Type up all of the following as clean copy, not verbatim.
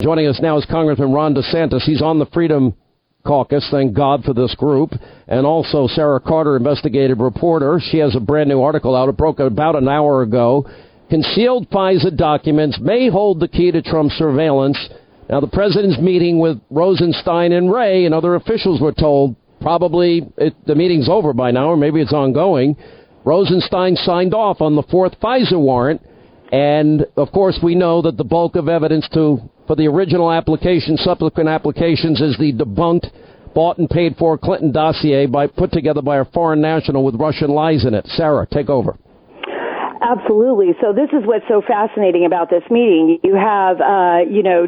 Joining us now is Congressman Ron DeSantis. He's on the Freedom Caucus, thank God for this group, and also Sara Carter, investigative reporter. She has a brand new article out. It broke about an hour ago. Concealed FISA documents may hold the key to Trump's surveillance. Now, the president's meeting with Rosenstein and Wray and other officials were told probably the meeting's over by now, or maybe it's ongoing. Rosenstein signed off on the fourth FISA warrant. And, of course, we know that the bulk of evidence for the original application, subsequent applications, is the debunked, bought and paid for Clinton dossier put together by a foreign national with Russian lies in it. Sarah, take over. Absolutely. So this is what's so fascinating about this meeting. You have,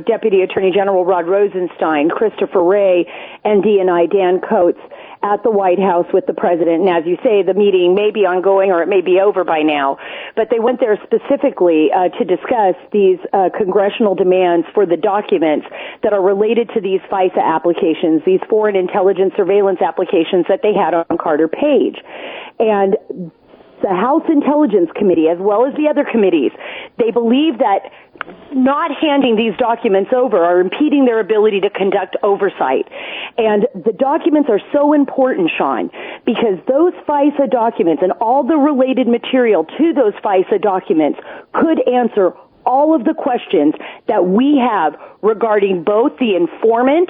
Deputy Attorney General Rod Rosenstein, Christopher Wray, and DNI Dan Coates at the White House with the president. And as you say, the meeting may be ongoing or it may be over by now. But they went there specifically to discuss these congressional demands for the documents that are related to these FISA applications, these foreign intelligence surveillance applications that they had on Carter Page. And the House Intelligence Committee, as well as the other committees, they believe that not handing these documents over are impeding their ability to conduct oversight. And the documents are so important, Sean, because those FISA documents and all the related material to those FISA documents could answer all of the questions that we have regarding both the informant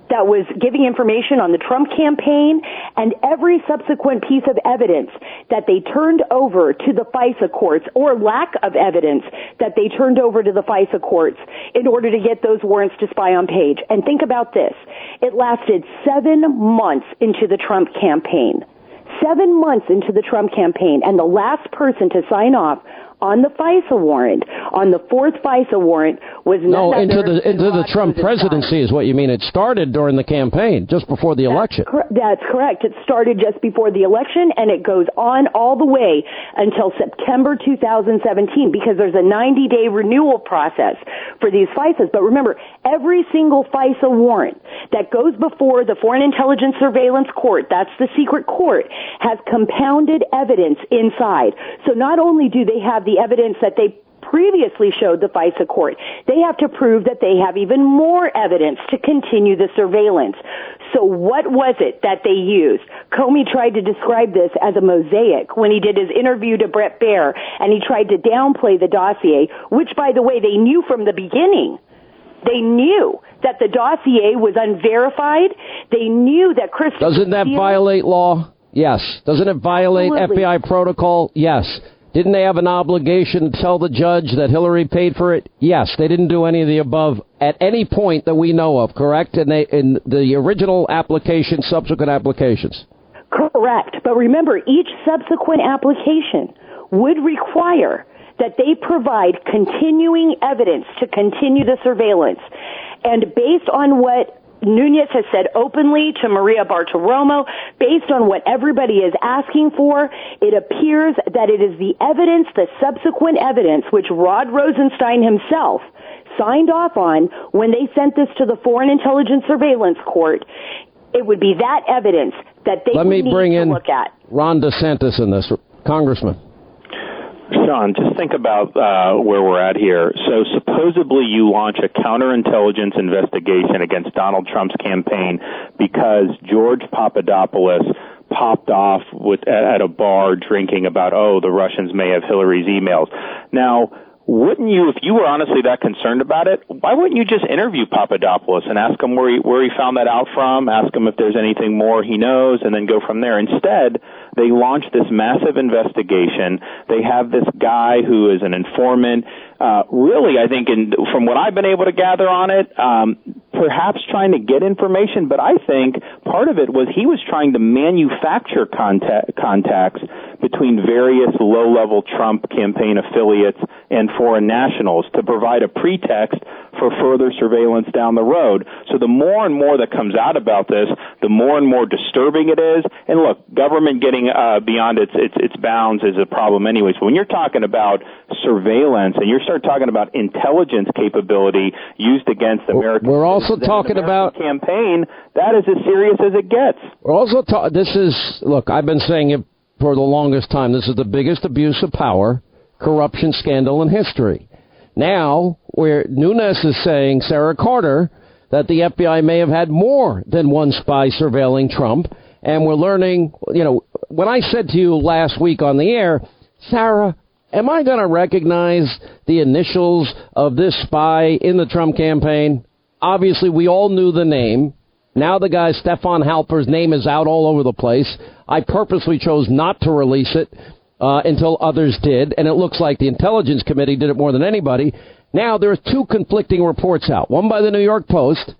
that was giving information on the Trump campaign and every subsequent piece of evidence that they turned over to the FISA courts, or lack of evidence that they turned over to the FISA courts in order to get those warrants to spy on Page. And think about this. It lasted 7 months into the Trump campaign. 7 months into the Trump campaign, and the last person to sign off on the FISA warrant, on the fourth FISA warrant, was into the Trump presidency is what you mean. It started during the campaign, just before the election. That's correct. It started just before the election, and it goes on all the way until September 2017, because there's a 90-day renewal process for these FISAs. But remember, every single FISA warrant that goes before the Foreign Intelligence Surveillance Court, that's the secret court, has compounded evidence inside. So not only do they have the evidence that they previously showed the FISA court, they have to prove that they have even more evidence to continue the surveillance. So what was it that they used? Comey tried to describe this as a mosaic when he did his interview to Bret Baier, and he tried to downplay the dossier, which, by the way, they knew from the beginning. They knew that the dossier was unverified. They knew that Christopher Doesn't that violate law? Yes. Doesn't it violate FBI protocol? Yes. Didn't they have an obligation to tell the judge that Hillary paid for it? Yes. They didn't do any of the above at any point that we know of, correct? In the original application, subsequent applications. Correct. But remember, each subsequent application would require that they provide continuing evidence to continue the surveillance. And based on what Nunes has said openly to Maria Bartiromo, based on what everybody is asking for, it appears that it is the evidence, the subsequent evidence, which Rod Rosenstein himself signed off on when they sent this to the Foreign Intelligence Surveillance Court. It would be that evidence that they would need to look at. Let me bring in Ron DeSantis in this. Congressman. Sean, just think about where we're at here. So supposedly you launch a counterintelligence investigation against Donald Trump's campaign because George Papadopoulos popped off at a bar drinking about, the Russians may have Hillary's emails. Now, wouldn't you, if you were honestly that concerned about it, why wouldn't you just interview Papadopoulos and ask him where he found that out from, ask him if there's anything more he knows, and then go from there? Instead, they launched this massive investigation. They have this guy who is an informant, really, I think, from what I've been able to gather on it, perhaps trying to get information, but I think part of it was he was trying to manufacture contacts between various low-level Trump campaign affiliates and foreign nationals to provide a pretext for further surveillance down the road. So the more and more that comes out about this, the more and more disturbing it is. And look, government getting beyond its bounds is a problem anyway. So when you're talking about surveillance and you start talking about intelligence capability used against American we're also talking about campaign, that is as serious as it gets. We're also look, I've been saying it for the longest time. This is the biggest abuse of power, corruption scandal in history. Now, where Nunes is saying, Sarah Carter, that the FBI may have had more than one spy surveilling Trump. And we're learning, when I said to you last week on the air, Sarah, am I going to recognize the initials of this spy in the Trump campaign? Obviously, we all knew the name. Now the guy, Stefan Halper's name is out all over the place. I purposely chose not to release it until others did, and it looks like the Intelligence Committee did it more than anybody. Now there are two conflicting reports out, one by the New York Post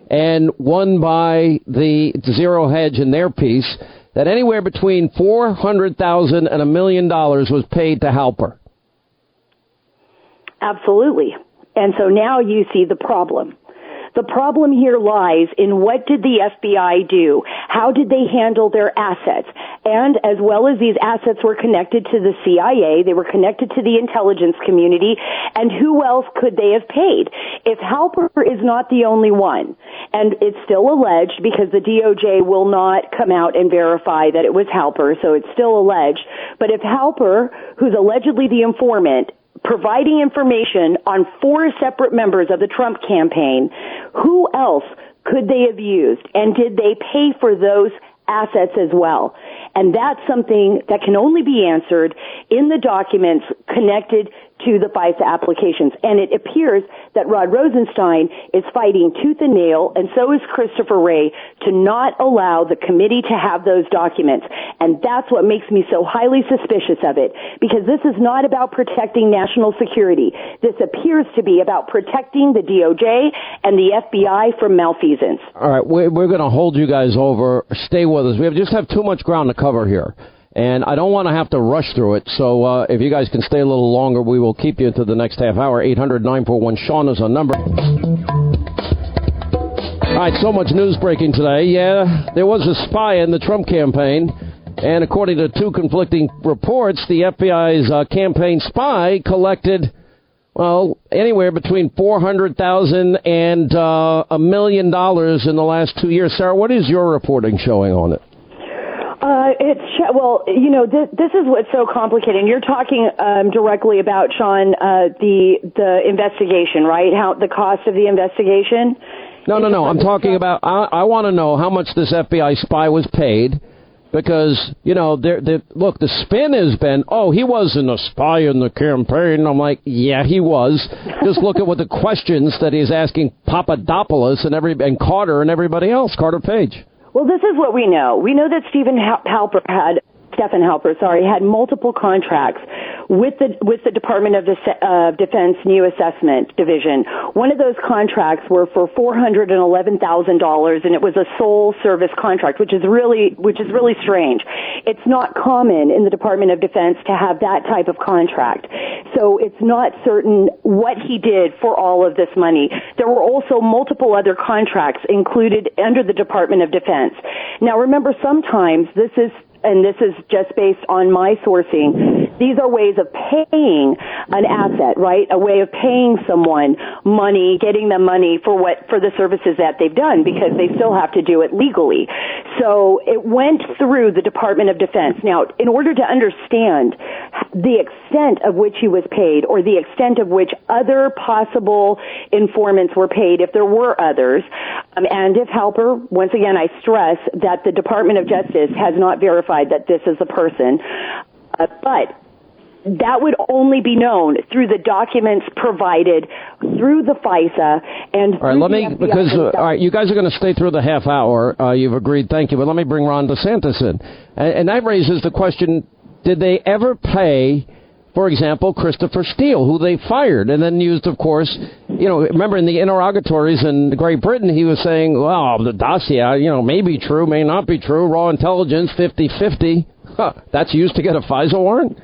and one by the Zero Hedge in their piece, that anywhere between $400,000 and $1 million was paid to Halper. Absolutely. And so now you see the problem. The problem here lies in what did the FBI do? How did they handle their assets? And as well as these assets were connected to the CIA, they were connected to the intelligence community, and who else could they have paid? If Halper is not the only one, and it's still alleged because the DOJ will not come out and verify that it was Halper, so it's still alleged, but if Halper, who's allegedly the informant, providing information on 4 separate members of the Trump campaign, who else could they have used? And did they pay for those assets as well? And that's something that can only be answered in the documents connected to the FISA applications. And it appears that Rod Rosenstein is fighting tooth and nail, and so is Christopher Wray, to not allow the committee to have those documents. And that's what makes me so highly suspicious of it, because this is not about protecting national security. This appears to be about protecting the DOJ and the FBI from malfeasance. All right, we're going to hold you guys over. Stay with us. We just have too much ground to cover here. And I don't want to have to rush through it, so if you guys can stay a little longer, we will keep you into the next half hour. 800-941-SEAN is our number. All right, so much news breaking today. Yeah, there was a spy in the Trump campaign, and according to two conflicting reports, the FBI's campaign spy collected, well, anywhere between $400,000 and $1 million in the last 2 years. Sarah, what is your reporting showing on it? This is what's so complicated. You're talking directly about, Sean, the investigation, right? How the cost of the investigation? No. I'm talking about. I want to know how much this FBI spy was paid, because look, the spin has been, he wasn't a spy in the campaign. I'm like, yeah, he was. Just look at what the questions that he's asking Papadopoulos and Carter and everybody else, Carter Page. Well, this is what we know. We know that Stephen Halper had multiple contracts with the Department of Defense New Assessment Division. One of those contracts were for $411,000, and it was a sole service contract, which is really strange. It's not common in the Department of Defense to have that type of contract. So it's not certain what he did for all of this money. There were also multiple other contracts included under the Department of Defense. Now, remember, sometimes this is just based on my sourcing, these are ways of paying an asset, right? A way of paying someone money, getting them money for the services that they've done, because they still have to do it legally. So it went through the Department of Defense. Now, in order to understand the extent of which he was paid, or the extent of which other possible informants were paid, if there were others, and if Halper, once again, I stress that the Department of Justice has not verified that this is a person, but that would only be known through the documents provided through the FISA and. All right, all right, you guys are going to stay through the half hour. You've agreed, thank you. But let me bring Ron DeSantis in, and that raises the question: did they ever pay, for example, Christopher Steele, who they fired and then used, of course, remember in the interrogatories in Great Britain, he was saying, well, the dossier, may be true, may not be true, raw intelligence, 50-50. That's used to get a FISA warrant?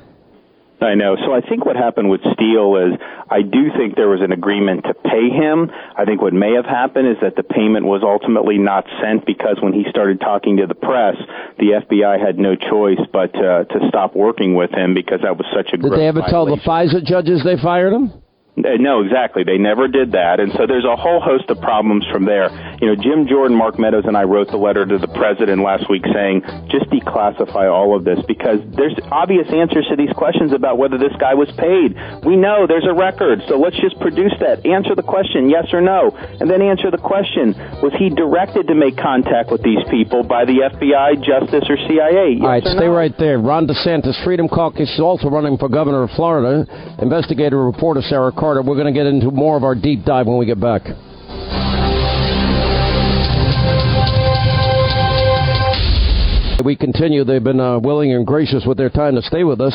I know. So I think what happened with Steele is, I do think there was an agreement to pay him. I think what may have happened is that the payment was ultimately not sent, because when he started talking to the press, the FBI had no choice but to stop working with him, because that was such a gross violation. Did they ever tell the FISA judges they fired him? No, exactly. They never did that. And so there's a whole host of problems from there. Jim Jordan, Mark Meadows, and I wrote the letter to the president last week saying, just declassify all of this, because there's obvious answers to these questions about whether this guy was paid. We know there's a record, so let's just produce that. Answer the question, yes or no, and then answer the question, was he directed to make contact with these people by the FBI, Justice, or CIA? Yes all right, or stay no? right there. Ron DeSantis, Freedom Caucus, is also running for governor of Florida. Investigative reporter Sara Carter. We're going to get into more of our deep dive when we get back. We continue. They've been willing and gracious with their time to stay with us.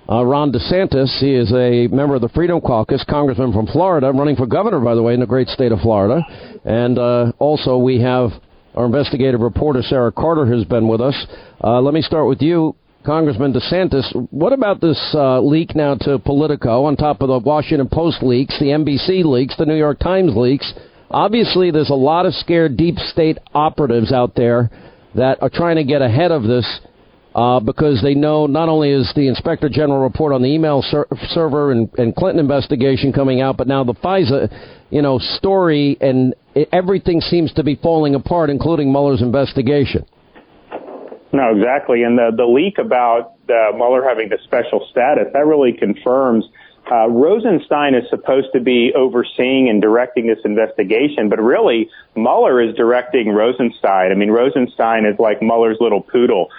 Ron DeSantis, he is a member of the Freedom Caucus, congressman from Florida, running for governor, by the way, in the great state of Florida. And also we have our investigative reporter, Sara Carter, has been with us. Let me start with you, Congressman DeSantis. What about this leak now to Politico, on top of the Washington Post leaks, the NBC leaks, the New York Times leaks? Obviously, there's a lot of scared deep state operatives out there that are trying to get ahead of this because they know not only is the Inspector General report on the email server and Clinton investigation coming out, but now the FISA, story, and everything seems to be falling apart, including Mueller's investigation. No, exactly. And the leak about Mueller having the special status, that really confirms Rosenstein is supposed to be overseeing and directing this investigation, but really Mueller is directing Rosenstein. I mean, Rosenstein is like Mueller's little poodle.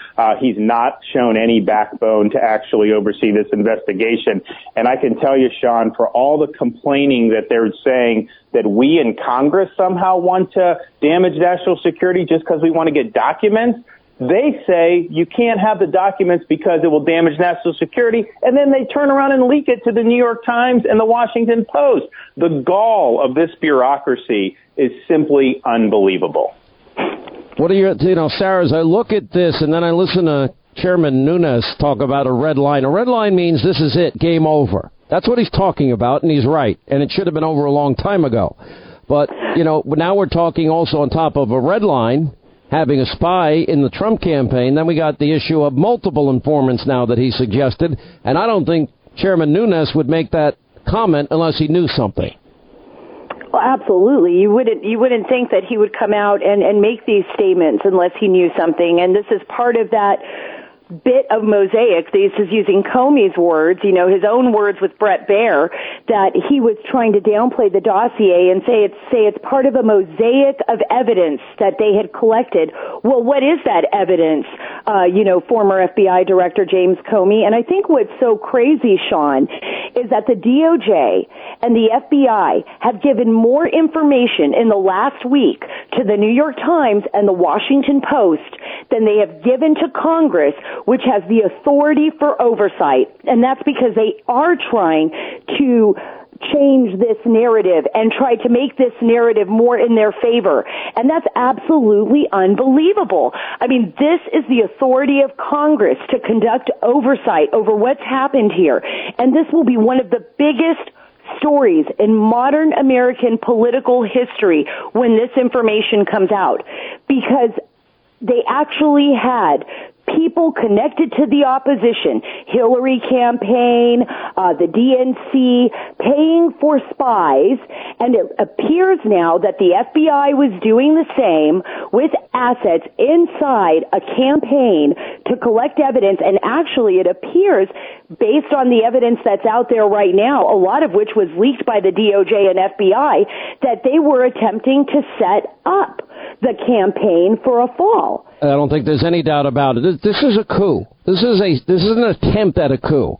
He's not shown any backbone to actually oversee this investigation. And I can tell you, Sean, for all the complaining that they're saying that we in Congress somehow want to damage national security just because we want to get documents, they say you can't have the documents because it will damage national security, and then they turn around and leak it to the New York Times and the Washington Post. The gall of this bureaucracy is simply unbelievable. What are your, Sarah, as I look at this and then I listen to Chairman Nunes talk about a red line. A red line means this is it, game over. That's what he's talking about, and he's right, and it should have been over a long time ago. But, now we're talking also on top of a red line, having a spy in the Trump campaign. Then we got the issue of multiple informants now that he suggested, and I don't think Chairman Nunes would make that comment unless he knew something. Well, absolutely. You wouldn't think that he would come out and make these statements unless he knew something, and this is part of that bit of mosaic. This is using Comey's words, his own words with Brett Baer, that he was trying to downplay the dossier and say it's part of a mosaic of evidence that they had collected. Well, what is that evidence? Former FBI Director James Comey. And I think what's so crazy, Sean, is that the DOJ and the FBI have given more information in the last week to the New York Times and the Washington Post than they have given to Congress, which has the authority for oversight. And that's because they are trying to change this narrative and try to make this narrative more in their favor. And that's absolutely unbelievable. I mean, this is the authority of Congress to conduct oversight over what's happened here. And this will be one of the biggest stories in modern American political history when this information comes out, because they actually had people connected to the opposition, Hillary campaign, the DNC, paying for spies, and it appears now that the FBI was doing the same with assets inside a campaign to collect evidence, and actually it appears, based on the evidence that's out there right now, a lot of which was leaked by the DOJ and FBI, that they were attempting to set up the campaign for a fall. I don't think there's any doubt about it. This is a coup. This is an attempt at a coup.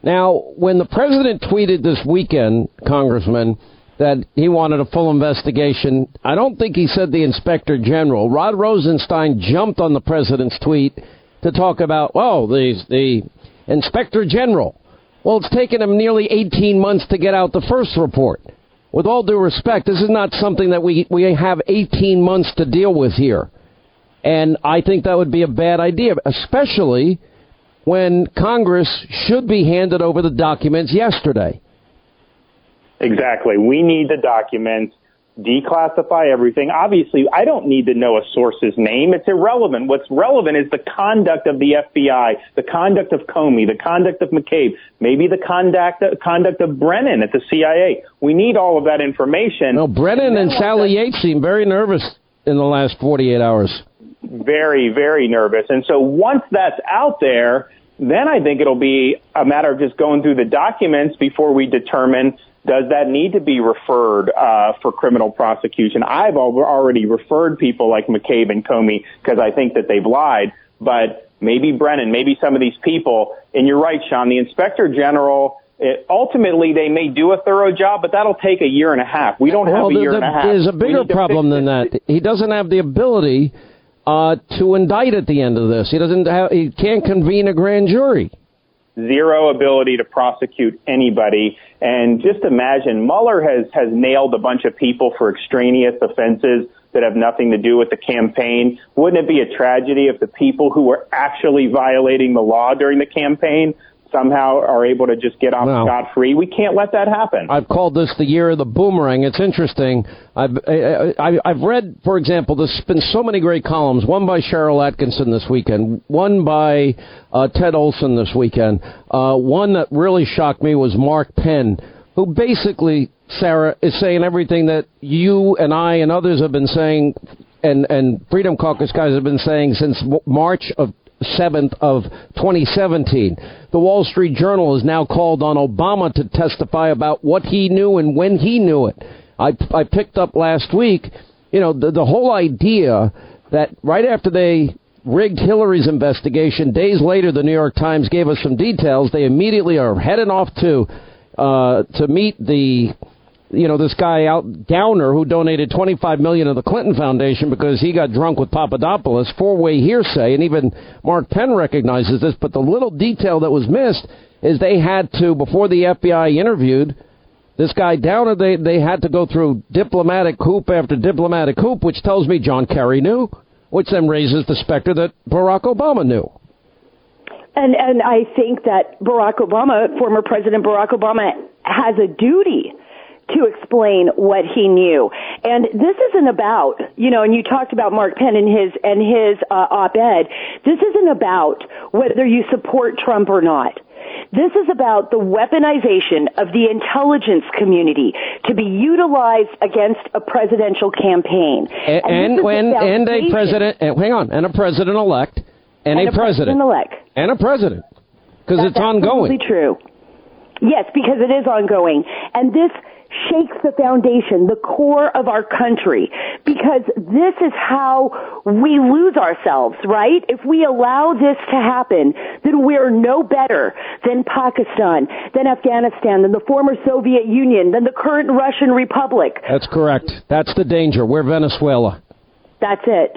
Now, when the president tweeted this weekend, Congressman, that he wanted a full investigation, I don't think he said the Inspector General. Rod Rosenstein jumped on the president's tweet to talk about, the Inspector General. Well, it's taken him nearly 18 months to get out the first report. With all due respect, this is not something that we have 18 months to deal with here. And I think that would be a bad idea, especially when Congress should be handed over the documents yesterday. Exactly. We need the documents. declassify everything. Obviously, I don't need to know a source's name. It's irrelevant. What's relevant is the conduct of the FBI, the conduct of Comey, the conduct of McCabe, maybe the conduct of Brennan at the CIA. We need all of that information. No, Brennan and Sally Yates seem very nervous in the last 48 hours. Very, very nervous. And so once that's out there, then I think it'll be a matter of just going through the documents before we determine, does that need to be referred for criminal prosecution? I've already referred people like McCabe and Comey because I think that they've lied, but maybe Brennan, maybe some of these people. And you're right, Sean, the Inspector General, ultimately they may do a thorough job, but that'll take a year and a half. We don't have a year and a half. There's a bigger problem than that. He doesn't have the ability to indict at the end of this. He can't convene a grand jury. Zero ability to prosecute anybody. And just imagine, Mueller has nailed a bunch of people for extraneous offenses that have nothing to do with the campaign. Wouldn't it be a tragedy if the people who were actually violating the law during the campaign somehow are able to just get off scot-free? We can't let that happen. I've called this the year of the boomerang. It's interesting. I've read, for example, there's been so many great columns, one by Cheryl Atkinson this weekend, one by Ted Olson this weekend. One that really shocked me was Mark Penn, who basically, Sarah, is saying everything that you and I and others have been saying, and Freedom Caucus guys have been saying since March 7th of 2017. The Wall Street Journal has now called on Obama to testify about what he knew and when he knew it. I picked up last week, the whole idea that right after they rigged Hillary's investigation, days later the New York Times gave us some details. They immediately are heading off to meet this guy out Downer who donated $25 million to the Clinton Foundation because he got drunk with Papadopoulos. Four-way hearsay, and even Mark Penn recognizes this. But the little detail that was missed is they had to, before the FBI interviewed this guy Downer, they had to go through diplomatic hoop after diplomatic hoop, which tells me John Kerry knew, which then raises the specter that Barack Obama knew. And I think that former President Barack Obama, has a duty to explain what he knew. And this isn't about, and you talked about Mark Penn and his op-ed. This isn't about whether you support Trump or not. This is about the weaponization of the intelligence community to be utilized against a presidential campaign. And a president, hang on, and a president-elect, and a president-elect. And a president. Because it's ongoing. That's absolutely true. Yes, because it is ongoing. And this shakes the foundation, the core of our country, because this is how we lose ourselves, right? If we allow this to happen, then we're no better than Pakistan, than Afghanistan, than the former Soviet Union, than the current Russian Republic. That's correct. That's the danger. We're Venezuela. That's it.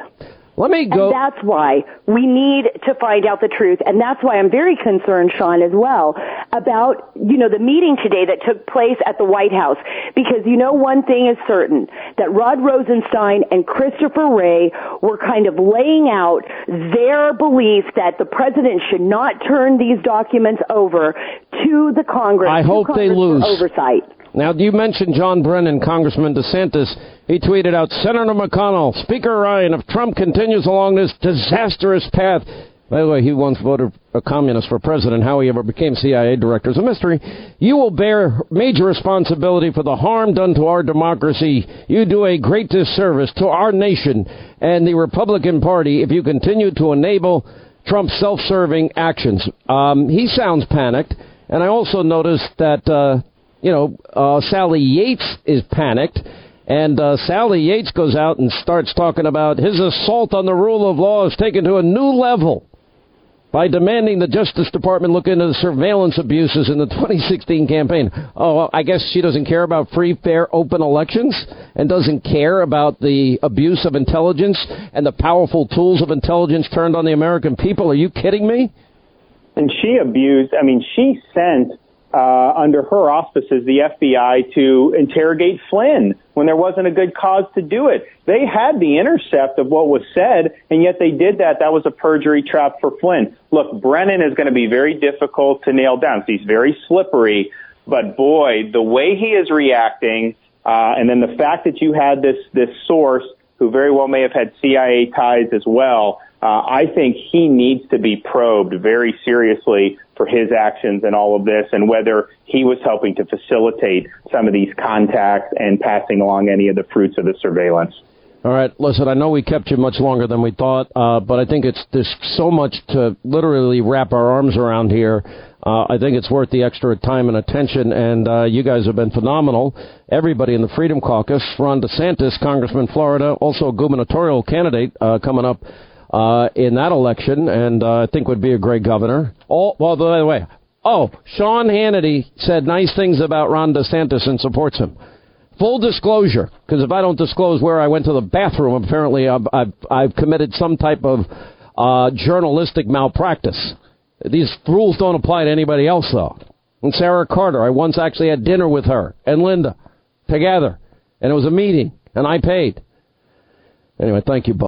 Let me go. And that's why we need to find out the truth. And that's why I'm very concerned, Sean, as well, about, the meeting today that took place at the White House. Because one thing is certain, that Rod Rosenstein and Christopher Wray were kind of laying out their belief that the president should not turn these documents over to the Congress. I hope they lose. For oversight. Now, you mentioned John Brennan, Congressman DeSantis. He tweeted out, Senator McConnell, Speaker Ryan, if Trump continues along this disastrous path. By the way, he once voted a communist for president. How he ever became CIA director is a mystery. You will bear major responsibility for the harm done to our democracy. You do a great disservice to our nation and the Republican Party if you continue to enable Trump's self-serving actions. He sounds panicked. And I also noticed that Sally Yates is panicked, and Sally Yates goes out and starts talking about his assault on the rule of law is taken to a new level by demanding the Justice Department look into the surveillance abuses in the 2016 campaign. Oh, well, I guess she doesn't care about free, fair, open elections and doesn't care about the abuse of intelligence and the powerful tools of intelligence turned on the American people. Are you kidding me? And she sent under her auspices, the FBI to interrogate Flynn when there wasn't a good cause to do it. They had the intercept of what was said, and yet they did that. That was a perjury trap for Flynn. Look, Brennan is going to be very difficult to nail down. He's very slippery, but boy, the way he is reacting, And then the fact that you had this source who very well may have had CIA ties as well, I think he needs to be probed very seriously for his actions in all of this and whether he was helping to facilitate some of these contacts and passing along any of the fruits of the surveillance. All right, listen, I know we kept you much longer than we thought, but I think there's so much to literally wrap our arms around here. I think it's worth the extra time and attention, and you guys have been phenomenal. Everybody in the Freedom Caucus, Ron DeSantis, Congressman Florida, also a gubernatorial candidate coming up in that election, and I think would be a great governor. Well, by the way, Sean Hannity said nice things about Ron DeSantis and supports him. Full disclosure, because if I don't disclose where I went to the bathroom, apparently I've committed some type of journalistic malpractice. These rules don't apply to anybody else, though. And Sara Carter, I once actually had dinner with her and Linda together, and it was a meeting, and I paid. Anyway, thank you both.